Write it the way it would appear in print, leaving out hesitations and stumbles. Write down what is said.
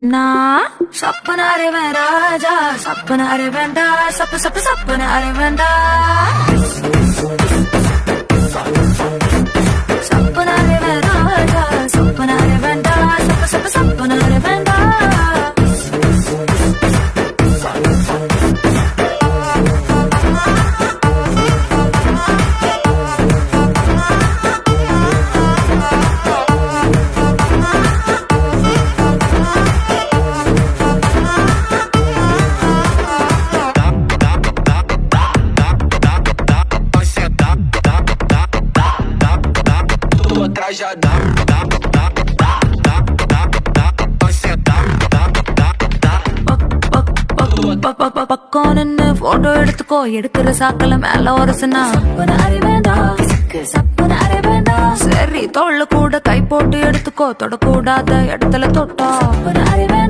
நான் சப்பனாரே ராஜா சப்பனாரே வேண்டா சப்பு சப்பு சப்பனாரே வேண்டா சப்பனாரே ராஜா சப்பனாரே வேண்டா சப்பு சப்பு சப்பனாரே வேண்டா Atrás já dá, vai sentar, பக்கம் நின்னு போட்டோ எடுத்துக்கோ எடுக்கிற சாக்கல மேல ஒரசுனா சப்பனாரே வேண்டா சப்பனாரே வேண்டா சரி தோள்ல கூட கை போட்டு எடுத்துக்கோ தொடக்கூடாத இடத்துல தொட்டா சப்பனாரே